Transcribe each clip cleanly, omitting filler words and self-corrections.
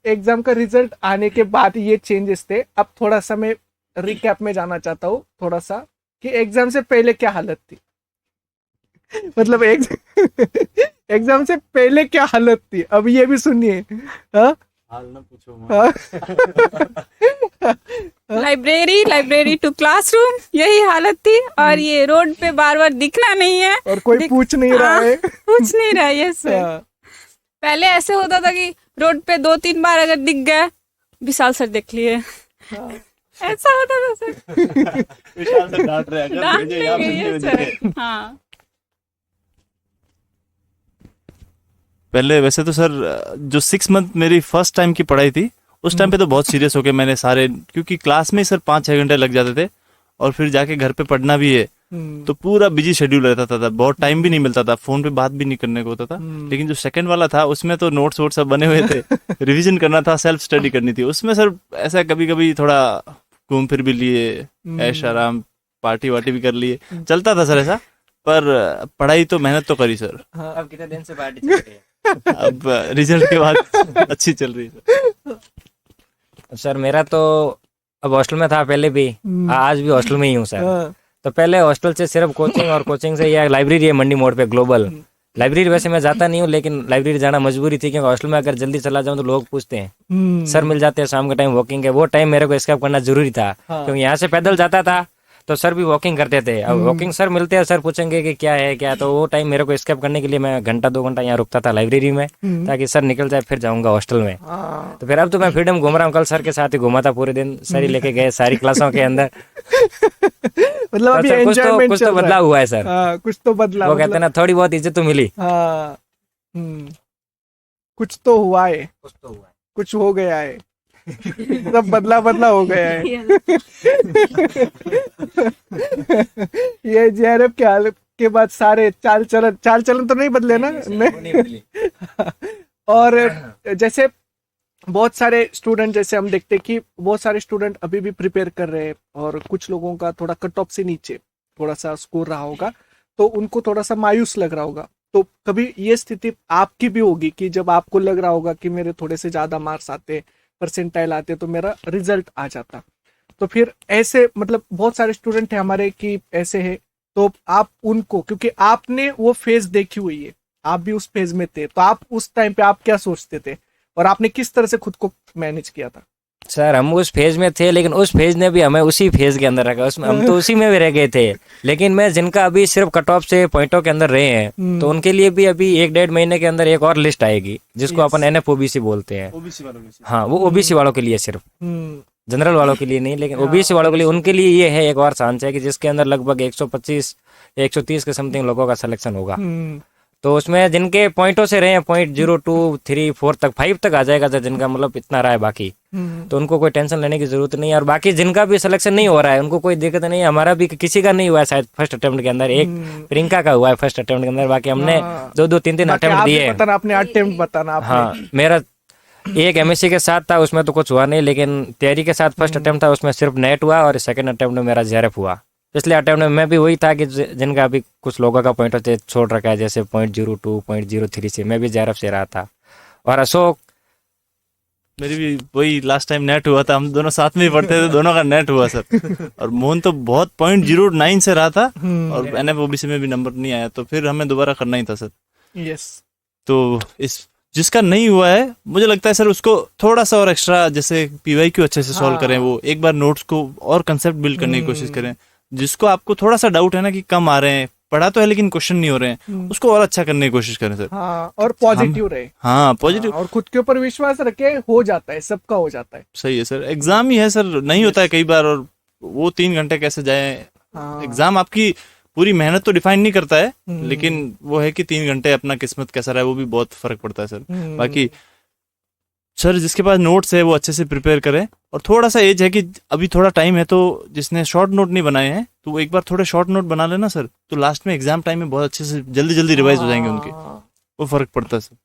Exam का result आने के बाद ये चेंजेस थे। अब थोड़ा सा मैं रिकैप में जाना चाहता हूँ थोड़ा सा, कि एग्जाम से पहले क्या हालत थी। मतलब एग्जाम से पहले क्या हालत थी, अब ये भी सुनिए। हाँ हाल ना पूछो हाँ। लाइब्रेरी, लाइब्रेरी टू क्लासरूम, यही हालत थी। और ये रोड पे बार बार दिखना नहीं है, और कोई पूछ नहीं रहा है। पूछ नहीं रहा है। Yes sir. हाँ, पहले ऐसे होता था कि रोड पे 2-3 बार अगर दिख गए, विशाल सर देख लिए, हाँ। ऐसा होता था सर। विशाल से डांट रहे हैं, अगर डांट भेजे या नहीं भेजे है भेजे। सर। हाँ पहले वैसे तो सर जो 6 मंथ मेरी फर्स्ट टाइम की पढ़ाई थी, उस टाइम पे तो बहुत सीरियस होके मैंने सारे, क्योंकि क्लास में ही सर 5-6 घंटे लग जाते थे और फिर जाके घर पे पढ़ना भी है, तो पूरा बिजी शेड्यूल रहता था, बहुत टाइम भी नहीं मिलता था, फोन पे बात भी नहीं करने को होता था। लेकिन जो सेकंड वाला था उसमें तो नोट्स वोट्स सब बने हुए थे, रिवीजन करना था, सेल्फ स्टडी करनी थी। उसमें सर ऐसा कभी कभी थोड़ा घूम फिर भी लिए, ऐश आराम पार्टी वार्टी भी कर लिए, चलता था सर ऐसा। पर पढ़ाई तो मेहनत तो करी सर। अब कितने दिन से पार्टी चल रही है? अब रिजल्ट के बाद अच्छी चल रही है। सर मेरा तो अब हॉस्टल में था पहले भी, आज भी हॉस्टल में ही हूँ सर। हाँ, तो पहले हॉस्टल से सिर्फ कोचिंग, और कोचिंग से यह लाइब्रेरी है मंडी मोड़ पे ग्लोबल लाइब्रेरी। वैसे मैं जाता नहीं हूँ, लेकिन लाइब्रेरी जाना मजबूरी थी, क्योंकि हॉस्टल में अगर जल्दी चला जाऊँ तो लोग पूछते हैं, सर मिल जाते हैं शाम के टाइम वॉकिंग के। वो टाइम मेरे को एस्केप करना जरूरी था, क्योंकि यहाँ से पैदल जाता था तो सर भी वॉकिंग करते थे। अब वॉकिंग सर मिलते हैं, सर पूछेंगे कि क्या है क्या, तो वो टाइम मेरे को एस्केप करने के लिए मैं 1-2 घंटा यहाँ रुकता था लाइब्रेरी में, ताकि सर निकल जाए फिर जाऊंगा हॉस्टल में। हाँ। तो फिर अब तो मैं फ्रीडम घूम रहा हूँ, कल सर के साथ ही घूमा था पूरे दिन, सर ही लेके गए सारी क्लासों के अंदर। मतलब अभी सर एंजॉयमेंट कुछ तो बदलाव हुआ है सर। हाँ, कुछ तो बदला, वो कहते हैं ना, थोड़ी बहुत इज्जत तो मिली। हाँ, कुछ तो हुआ है, कुछ तो हुआ है। कुछ हो गया है, सब बदला बदला हो गया है। ये जेआरएफ के हाल के बाद सारे चाल चलन तो नहीं बदले ना? नहीं। और जैसे बहुत सारे स्टूडेंट, जैसे हम देखते हैं कि बहुत सारे स्टूडेंट अभी भी प्रिपेयर कर रहे हैं, और कुछ लोगों का थोड़ा कट ऑफ से नीचे थोड़ा सा स्कोर रहा होगा, तो उनको थोड़ा सा मायूस लग रहा होगा। तो कभी ये स्थिति आपकी भी होगी कि जब आपको लग रहा होगा कि मेरे थोड़े से ज्यादा मार्क्स आते, परसेंटाइल आते, तो मेरा रिजल्ट आ जाता, तो फिर ऐसे मतलब बहुत सारे स्टूडेंट हैं हमारे कि ऐसे है, तो आप उनको, क्योंकि आपने वो फेज देखी हुई है, आप भी उस फेज में थे, तो आप उस टाइम पे आप क्या सोचते थे और आपने किस तरह से खुद को मैनेज किया था? सर हम उस फेज में थे, लेकिन उस फेज ने भी हमें उसी फेज के अंदर रखा, उसमें हम तो उसी में भी रह गए थे। लेकिन मैं जिनका अभी सिर्फ कट ऑफ से पॉइंटों के अंदर रहे हैं, तो उनके लिए भी अभी 1-1.5 महीने के अंदर एक और लिस्ट आएगी, जिसको अपन NF-OBC बोलते हैं। ओबीसी वालों में से। हाँ, वो ओबीसी वालों के लिए सिर्फ, जनरल वालों के लिए नहीं, लेकिन ओबीसी वालों के लिए, उनके लिए ये है एक और चांस है कि जिसके अंदर लगभग 125-130 के समथिंग लोगों का सिलेक्शन होगा। तो उसमें जिनके पॉइंटों से रहे हैं, 0.02, 3, 4 तक, 5 तक आ जाएगा सर, जिनका मतलब इतना रहा है बाकी, तो उनको कोई टेंशन लेने की जरूरत नहीं है। और बाकी जिनका भी सिलेक्शन नहीं हो रहा है उनको कोई दिक्कत नहीं है। हमारा भी किसी का नहीं हुआ है शायद फर्स्ट अटेम्प्ट के अंदर, एक प्रियंका का हुआ है फर्स्ट अटेम्प्ट के अंदर, बाकी हमने 2-2, 3-3 अटेम्प्ट दिए। आपने अटेम्प्ट बताना आपने। हाँ, मेरा एक MSc के साथ था, उसमें तो कुछ हुआ नहीं, लेकिन तैयारी के साथ फर्स्ट अटेम्प्ट था, उसमें सिर्फ नेट हुआ, और सेकंड अटेम्प्ट में मेरा JRF हुआ। पिछले अटेम्प्ट में मैं भी वही था कि जिनका अभी कुछ लोगों का पॉइंट होते छोड़ रखा है, जैसे 0.02, 0.03 से, मैं भी JRF से रहा था। और अशोक, मेरी भी वही लास्ट टाइम नेट हुआ था, हम दोनों साथ में ही पढ़ते थे, दोनों का नेट हुआ सर। और मोहन तो बहुत 0.09 से रहा था, और NF-OBC में भी नंबर नहीं आया, तो फिर हमें दोबारा करना ही था सर। यस। तो इस जिसका नहीं हुआ है, मुझे लगता है सर उसको थोड़ा सा और एक्स्ट्रा, जैसे PYQ अच्छे से सॉल्व करें, वो एक बार नोट्स को और कंसेप्ट बिल्ड करने की कोशिश करें। जिसको आपको थोड़ा सा डाउट है ना कि कम आ रहे हैं, पढ़ा तो है लेकिन क्वेश्चन नहीं हो रहे हैं, उसको और अच्छा करने की कोशिश करें सर। हाँ, और पॉजिटिव रहे। हाँ, पॉजिटिव, और खुद के ऊपर विश्वास रखे, हो जाता है, सबका हो जाता है। सही है सर। एग्जाम ही है सर, नहीं होता है कई बार, और वो 3 घंटे कैसे जाए। एग्जाम आपकी पूरी मेहनत तो डिफाइन नहीं करता है, लेकिन वो है कि 3 घंटे अपना किस्मत कैसा रहा है, वो भी बहुत फर्क पड़ता है सर। बाकी सर जिसके पास नोट्स है वो अच्छे से प्रिपेयर करें, और थोड़ा सा एज है कि अभी थोड़ा टाइम है, तो जिसने शॉर्ट नोट नहीं बनाए हैं तो वो एक बार थोड़े शॉर्ट नोट बना लेना सर, तो लास्ट में एग्जाम टाइम में बहुत अच्छे से जल्दी जल्दी रिवाइज हो जाएंगे उनके, वो फर्क पड़ता है सर।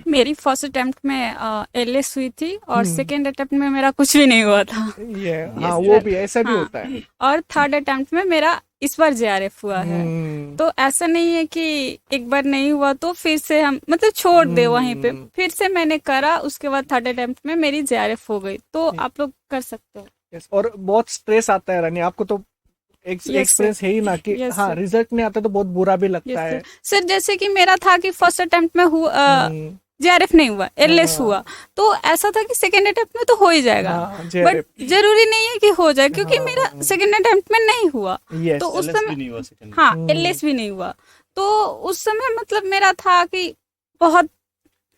मेरी फर्स्ट अटेम्प्ट में LS हुई थी, और सेकेंड अटेम्प्ट में मेरा कुछ भी नहीं हुआ था। ये हाँ, वो भी ऐसा भी होता है। और थर्ड अटेम्प्ट में मेरा इस बार जेआरएफ हुआ है। तो ऐसा नहीं है कि एक बार नहीं हुआ तो फिर से हम मतलब छोड़ दे वहीं पे, फिर से मैंने करा, उसके बाद थर्ड अटेम्प्ट में मेरी जेआरएफ हो गई। तो आप लोग कर सकते हो। यस, और बहुत स्ट्रेस आता है रानी, आपको तो एक्सपीरियंस है ही ना कि Yes, हाँ sir. रिजल्ट नहीं आता तो बहुत बुरा भी लगता है। सर जैसे कि मेरा था कि फर्स्ट अटेम्प्ट में हुआ, जेआरएफ नहीं हुआ, एलएस हुआ, तो ऐसा था कि सेकेंड अटेम्प्ट में तो हो ही जाएगा, बट जरूरी नहीं है कि हो जाए, क्योंकि मेरा सेकेंड अटेम्प्ट में नहीं हुआ। Yes. तो उस LS भी समय नहीं हुआ second। हाँ एलएस भी नहीं हुआ, तो उस समय मतलब मेरा था कि बहुत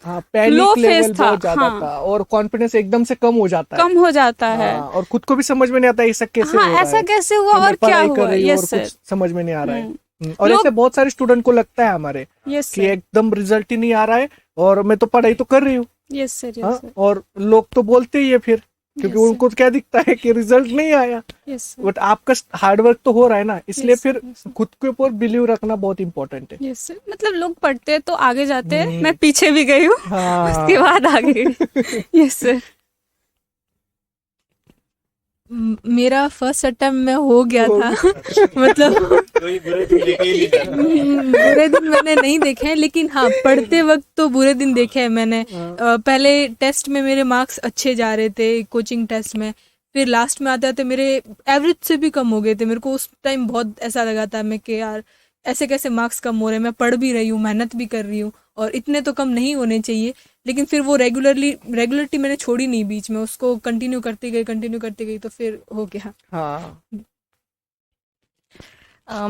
हाँ, पैनिक लो लेवल फेज था। बहुत ज्यादा हाँ, था और कॉन्फिडेंस एकदम से कम हो जाता है। कम हो जाता है। हाँ, और खुद को भी समझ में नहीं आता ऐसा कैसे हाँ हो रहा ऐसा है, कैसे हुआ कि मैं और क्या पढ़ाई कर हुआ। रही हूँ और यस सर, कुछ समझ में नहीं आ रहा है। और लोग- ऐसे बहुत सारे स्टूडेंट को लगता है हमारे यस कि सर, एकदम रिजल्ट ही नहीं आ रहा है और मैं तो पढ़ाई तो कर रही हूँ। यस सर, हाँ, यस सर, और लोग तो बोलते ही है फिर, क्योंकि Yes, sir. उनको क्या दिखता है कि रिजल्ट नहीं आया, यस सर, बट आपका हार्डवर्क तो हो रहा है ना, इसलिए Yes, फिर yes, sir. खुद के ऊपर बिलीव रखना बहुत इंपॉर्टेंट है। Yes sir. मतलब लोग पढ़ते हैं तो आगे जाते हैं, मैं पीछे भी गई हूँ, उसके हाँ, बाद आगे। Yes sir. मेरा फर्स्ट अटेम्प्ट में हो गया हो था। मतलब कोई बुरे दिन लेके ही नहीं जाता। बुरे दिन मैंने नहीं देखे हैं, लेकिन हाँ पढ़ते वक्त तो बुरे दिन देखे हैं मैंने। पहले टेस्ट में मेरे मार्क्स अच्छे जा रहे थे, कोचिंग टेस्ट में, फिर लास्ट में आते आते मेरे एवरेज से भी कम हो गए थे। मेरे को उस टाइम बहुत ऐसा लगा था मैं कि यार ऐसे कैसे मार्क्स कम हो रहे हैं, मैं पढ़ भी रही हूँ, मेहनत भी कर रही हूँ, और इतने तो कम नहीं होने चाहिए। लेकिन फिर वो रेगुलरिटी मैंने छोड़ी नहीं बीच में, उसको कंटिन्यू करती गई, तो फिर हो गया। हाँ,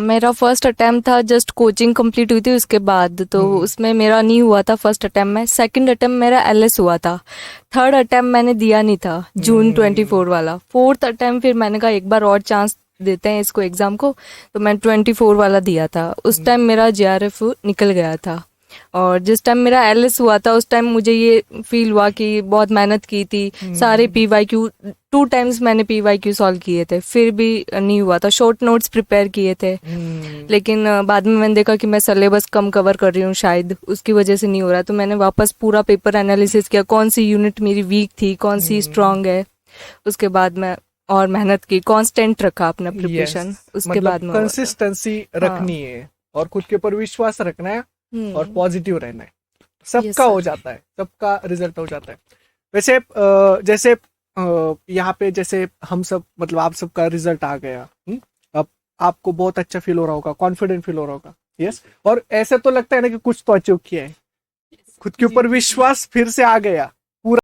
मेरा फर्स्ट अटेम्प्ट था, जस्ट कोचिंग कंप्लीट हुई थी उसके बाद, तो उसमें मेरा नहीं हुआ था फर्स्ट अटेम्प्ट में। सेकंड अटेम्प्ट मेरा एलएस हुआ था। थर्ड अटेम्प्ट मैंने दिया नहीं था, जून 24 वाला। फोर्थ अटेम्प्ट फिर मैंने कहा एक बार और चांस देते हैं इसको एग्जाम को, तो मैं 24 वाला दिया था। उस टाइम मेरा जेआरएफ निकल गया था। और जिस टाइम मेरा एलएस हुआ था उस टाइम मुझे ये फील हुआ कि बहुत मेहनत की थी, सारे पीवाईक्यू 2 टाइम्स मैंने पीवाईक्यू सॉल्व किए थे, फिर भी नहीं हुआ था। शॉर्ट नोट्स प्रिपेयर किए थे, लेकिन बाद में मैंने देखा कि मैं सिलेबस कम कवर कर रही हूँ, शायद उसकी वजह से नहीं हो रहा। तो मैंने वापस पूरा पेपर एनालिसिस किया, कौन सी यूनिट मेरी वीक थी, कौन सी स्ट्रांग है। उसके बाद मैं और मेहनत की, कांस्टेंट रखा अपना प्रिपरेशन। उसके बाद में कंसिस्टेंसी रखनी है और खुद के ऊपर विश्वास रखना है और पॉजिटिव रहना है। सबका हो जाता है, सबका रिजल्ट हो जाता है। वैसे जैसे यहाँ पे जैसे हम सब मतलब आप सबका रिजल्ट आ गया, अब आपको बहुत अच्छा फील हो रहा होगा, कॉन्फिडेंट फील हो रहा होगा। यस, और ऐसे तो लगता है ना कि कुछ तो अचीव किया है, खुद के ऊपर विश्वास फिर से आ गया।